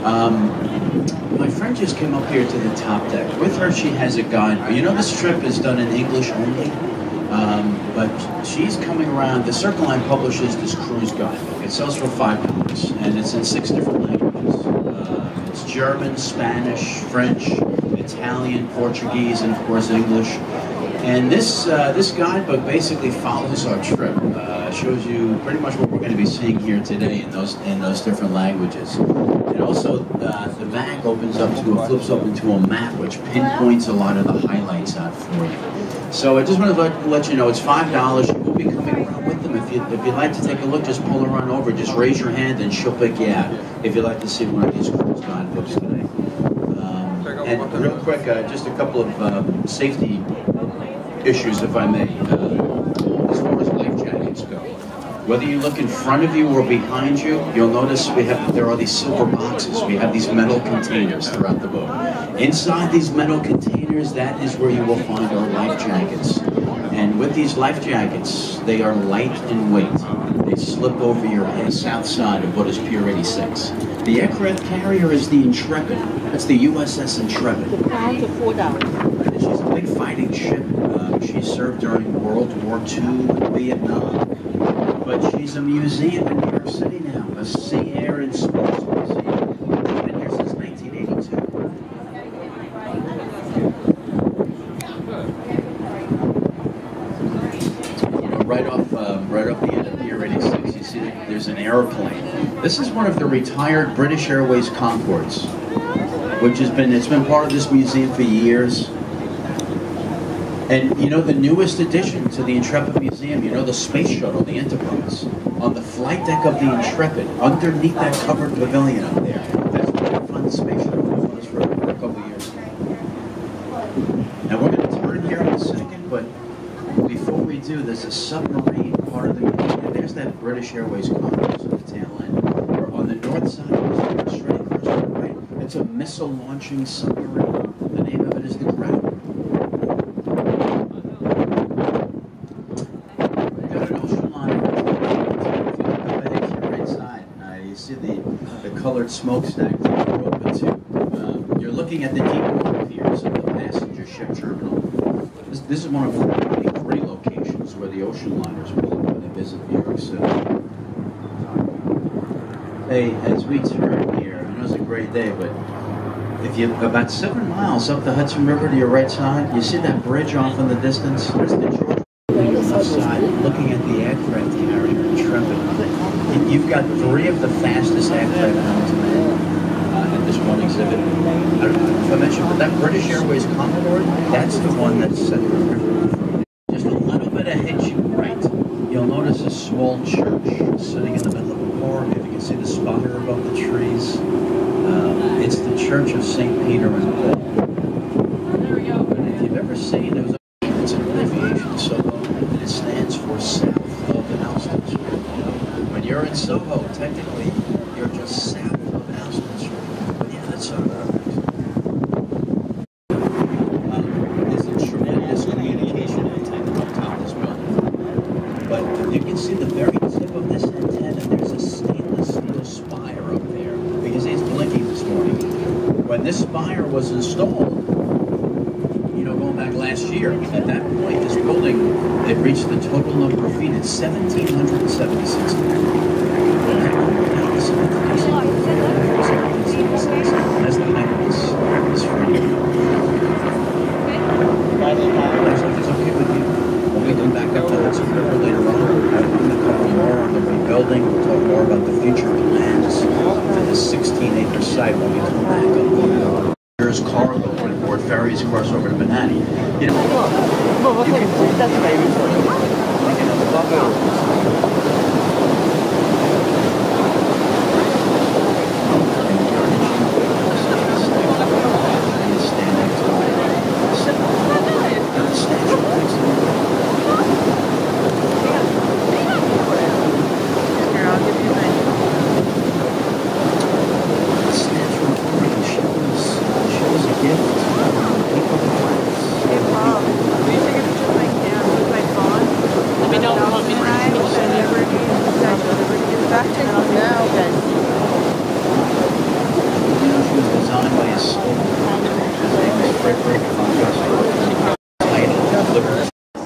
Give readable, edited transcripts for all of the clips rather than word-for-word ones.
My friend just came up here to the top deck. With her, she has a guide. You know, this trip is done in English only, but she's coming around. The Circle Line publishes this cruise guidebook. It sells for $5, and it's in 6 different languages. It's German, Spanish, French, Italian, Portuguese, and of course English. And this guidebook basically follows our trip. Shows you pretty much what we're going to be seeing here today in those different languages. And also, the mag flips open to a map which pinpoints a lot of the highlights out for you. So I just wanted to let you know it's $5. We'll be coming around with them. If you'd like to take a look, just pull her on over. Just raise your hand and she'll pick you out. If you'd like to see one of these cruise guidebooks today. And real quick, just a couple of safety issues, if I may, as far as life jackets go. Whether you look in front of you or behind you, you'll notice there are these silver boxes. We have these metal containers throughout the boat. Inside these metal containers, that is where you will find our life jackets. And with these life jackets, they are light in weight. They slip over your south side of what is Pier 86. The aircraft carrier is the Intrepid. That's the USS Intrepid. She's a big fighting ship. She served during World War II and Vietnam. But she's a museum in New York City now, a Sea, Air, and Space Museum. It's been here since 1982. Right off the end of Pier 86, you see that there's an airplane. This is one of the retired British Airways Concords, which it's been part of this museum for years. And you know, the newest addition to the Intrepid Museum, you know, the space shuttle, the Enterprise, on the flight deck of the Intrepid, underneath that covered pavilion up there. That's where they find the space shuttle. We've done this for a couple of years. Now we're going to turn here in a second, but before we do, there's a submarine part of the museum. There's that British Airways Concourse at the tail end. Or on the north side, straight across to the right, it's a missile launching submarine. The name of it is the Grab. Colored smokestack that we're open to. You're looking at the deep piers of the passenger ship terminal. This is one of 3 locations where the ocean liners will when they visit New York City. Hey, as we turn here, I know it's a great day, but if you're about 7 miles up the Hudson River to your right side, you see that bridge off in the distance? There's the Georgia side, looking at the aircraft carrier Intrepid. You've got 3 of the fastest aircraft known to man in this one exhibit. I don't know if I mentioned, but that British Airways Concorde, that's the one that's set the record. Just a little bit ahead you right, you'll notice a small church sitting in the middle of a park. If you can see the spire above the trees, it's the Church of St. Peter and Paul. And if you've ever seen, it's an abbreviation, SOHO, and it stands for South of Houston Street. When you're in Soho, technically, you're just south of Houston Street. But yeah, that's sort of perfect. There's a tremendous communication antenna on top of this building. But you can see the very tip of this antenna. There's a stainless steel spire up there, because it's blinking this morning. When this spire was installed, you know, going back last year, at that point, this building, it reached the total number of feet at 1,776 feet. That's the height of this frame. If it's okay with you, when we come back up to Hudson River later on, I'm going to cover more on the rebuilding. We'll talk more about the future plans for this 16-acre site when we come back up. There's cargo when board ferries across over to Manhattan. You know, you can Let me know if you want me to.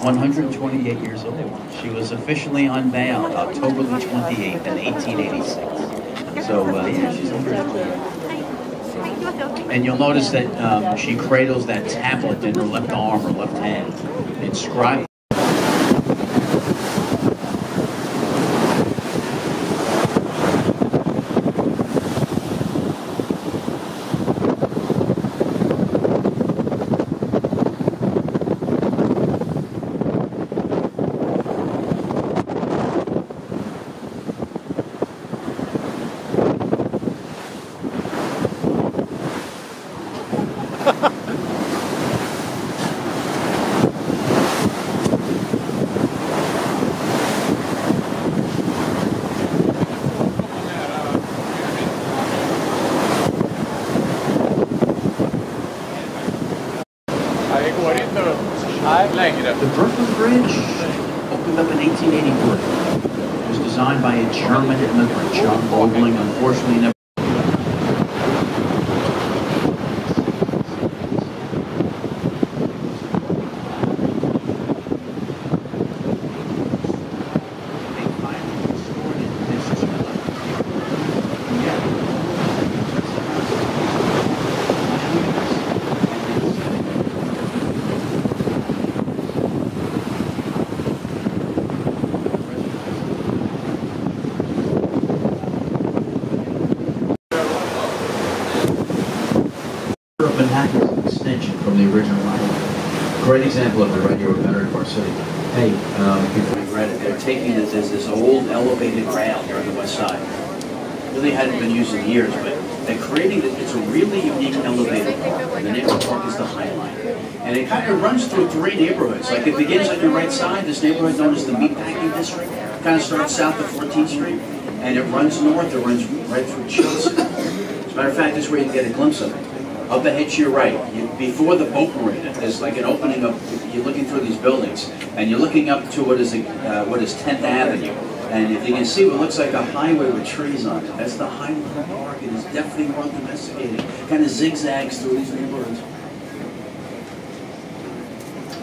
128 years old. She was officially unveiled October the 28th in 1886. So yeah, she's 128. And you'll notice that she cradles that tablet in her left arm or left hand, inscribed. The Brooklyn Bridge opened up in 1883. It was designed by a German immigrant, John Bogling. Unfortunately, never. Manhattan is an extension from the original line. Great example of it right here with Metairie Park City. Hey, before you read it, they're taking this, there's this old elevated rail here on the west side. Really hadn't been used in years, but they're creating it. It's a really unique elevated park. And the name of the park is the High Line. And it kind of runs through 3 neighborhoods. Like it begins on your right side, this neighborhood known as the Meatpacking District. Kind of starts south of 14th Street, and it runs north, it runs right through Chelsea. As a matter of fact, this is where you can get a glimpse of it. Up ahead to your right, before the boat marina, there's like an opening up. You're looking through these buildings, and you're looking up to what is 10th Avenue. And if you can see what looks like a highway with trees on it, that's the High Line Park. It is definitely well domesticated. Kind of zigzags through these neighborhoods.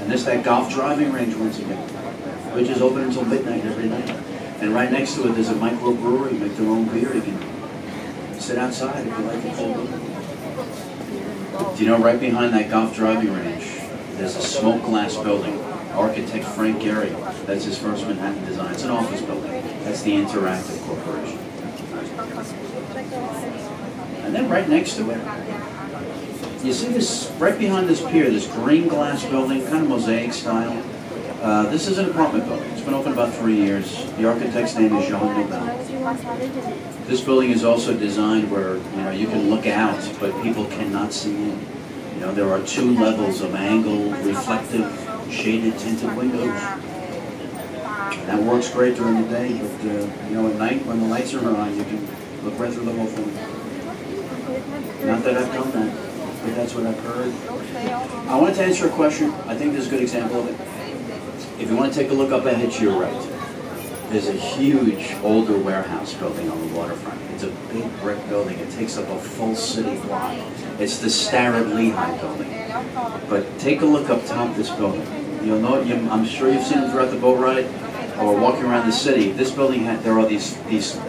And there's that golf driving range once again, which is open until midnight every night. And right next to it, there's a microbrewery. Make their own beer. You can sit outside if you like it cold. Do you know, right behind that golf driving range, there's a smoke glass building. Architect Frank Gehry, that's his first Manhattan design. It's an office building. That's the Interactive Corporation. And then right next to it, you see this, right behind this pier, this green glass building, kind of mosaic style. This is an apartment building. It's been open about 3 years. The architect's name is Jean Nobel. This building is also designed where you can look out, but people cannot see in. There are 2 levels of angled, reflective, shaded, tinted windows. That works great during the day, but at night when the lights are on, you can look right through the whole thing. Not that I've done that, but that's what I've heard. I wanted to answer a question. I think this is a good example of it. If you want to take a look up ahead to your right, there's a huge older warehouse building on the waterfront. It's a big brick building. It takes up a full city block. It's the Starrett Lehigh building. But take a look up top this building. You'll know it. I'm sure you've seen it throughout the boat ride or walking around the city. This building there are these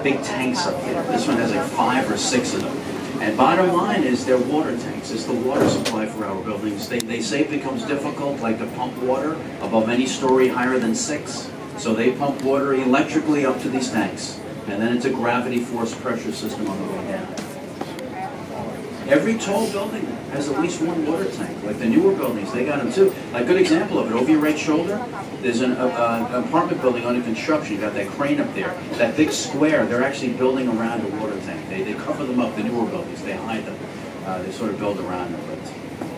big tanks up here. This one has like 5 or 6 of them. And bottom line is they're water tanks. It's the water supply for our buildings. They say it becomes difficult, like to pump water above any story higher than 6. So they pump water electrically up to these tanks. And then it's a gravity force pressure system on the way down. Every tall building has at least 1 water tank. Like the newer buildings, they got them too. A good example of it, over your right shoulder, there's an apartment building under construction. You got that crane up there. That big square, they're actually building around a water tank. They cover them up, the newer buildings. They hide them. They sort of build around them. But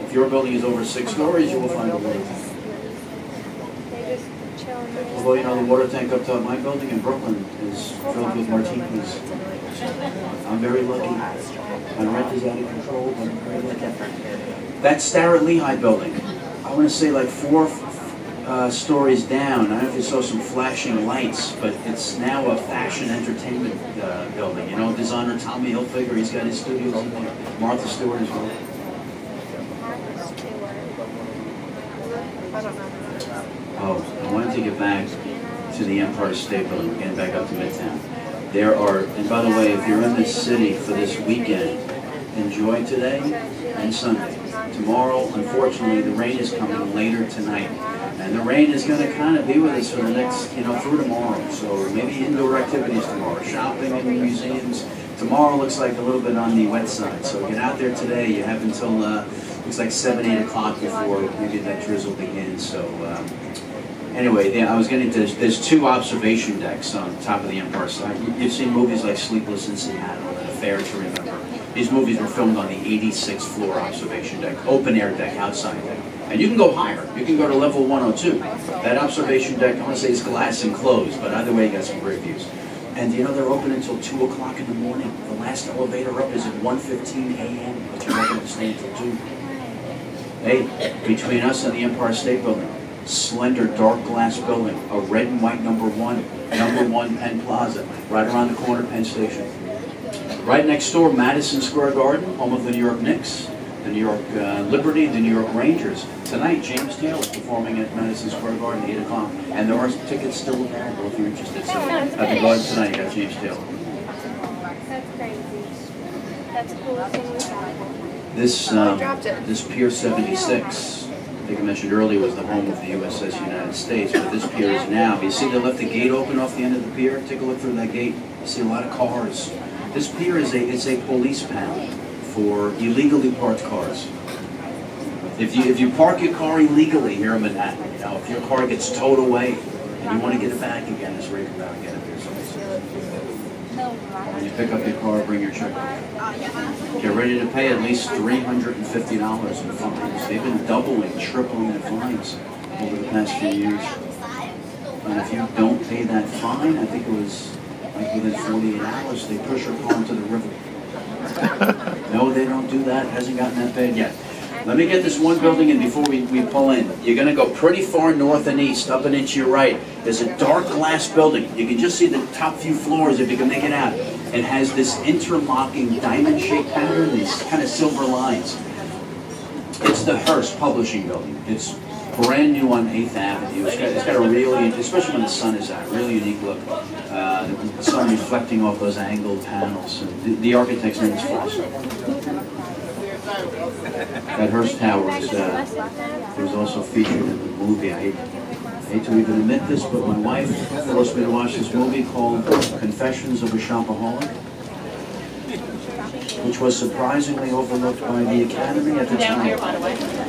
if your building is over 6 stories, you will find a water tank. Although, the water tank up top of my building in Brooklyn is filled with martinis. I'm very lucky. My rent is out of control, but I'm very lucky. That Starrett Lehigh building, I want to say like 4 stories down. I don't know if you saw some flashing lights, but it's now a fashion entertainment building. Designer Tommy Hilfiger, he's got his studios in there. Martha Stewart as well. Oh. to the Empire State Building, getting back up to Midtown. There are, and by the way, if you're in this city for this weekend, enjoy today and Sunday. Tomorrow, unfortunately, the rain is coming later tonight. And the rain is going to kind of be with us for the next, through tomorrow. So maybe indoor activities tomorrow, shopping in museums. Tomorrow looks like a little bit on the wet side. So get out there today. You have until, looks like 7, 8 o'clock before maybe that drizzle begins. So anyway, I was getting to, there's 2 observation decks on top of the Empire State. You've seen movies like Sleepless in Seattle and Affair to Remember. These movies were filmed on the 86th floor observation deck, open air deck, outside deck. And you can go higher. You can go to level 102. That observation deck, I want to say, is glass enclosed, but either way, you got some great views. And they're open until 2 o'clock in the morning. The last elevator up is at 1:15 a.m., but you're welcome to stay until 2. Hey, between us and the Empire State Building, slender, dark glass building, a red and white number 1 Penn Plaza, right around the corner, Penn Station. Right next door, Madison Square Garden, home of the New York Knicks, the New York Liberty, the New York Rangers. Tonight, James Taylor is performing at Madison Square Garden at 8 o'clock. And there are tickets still available if you're interested. So at the garden tonight, you got James Taylor. That's crazy. That's the coolest thing we've had. This Pier 76, I think I mentioned earlier, was the home of the USS United States. But this pier is now, you see they left the gate open off the end of the pier? Take a look through that gate. You see a lot of cars. This pier is a police pound for illegally parked cars. If you park your car illegally here in Manhattan, if your car gets towed away and you want to get it back again, this is where you come out and get it. When you pick up your car, bring your check. Get ready to pay at least $350 in fines. They've been doubling, tripling the fines over the past few years. And if you don't pay that fine, I think it was like within 48 hours, they push your car into the river. No, they don't do that. It hasn't gotten that bad yet. Let me get this one building in before we pull in. You're going to go pretty far north and east, up and into your right. There's a dark glass building. You can just see the top few floors if you can make it out. It has this interlocking diamond-shaped pattern, these kind of silver lines. It's the Hearst Publishing Building. It's brand new on 8th Avenue. It's got a really, especially when the sun is out, really unique look. The sun reflecting off those angled panels. And the architect's name is Frost. That Hearst Tower was also featured in the movie. I hate to even admit this, but my wife forced me to watch this movie called Confessions of a Shopaholic, which was surprisingly overlooked by the Academy at the time.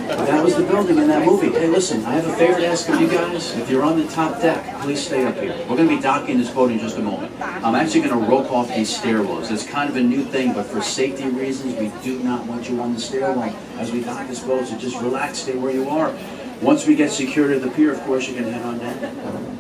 That was the building in that movie. Hey, listen, I have a favor to ask of you guys. If you're on the top deck, please stay up here. We're going to be docking this boat in just a moment. I'm actually going to rope off these stairwells. It's kind of a new thing, but for safety reasons, we do not want you on the stairwell as we dock this boat, so just relax, stay where you are. Once we get secured at the pier, of course, you can head on down.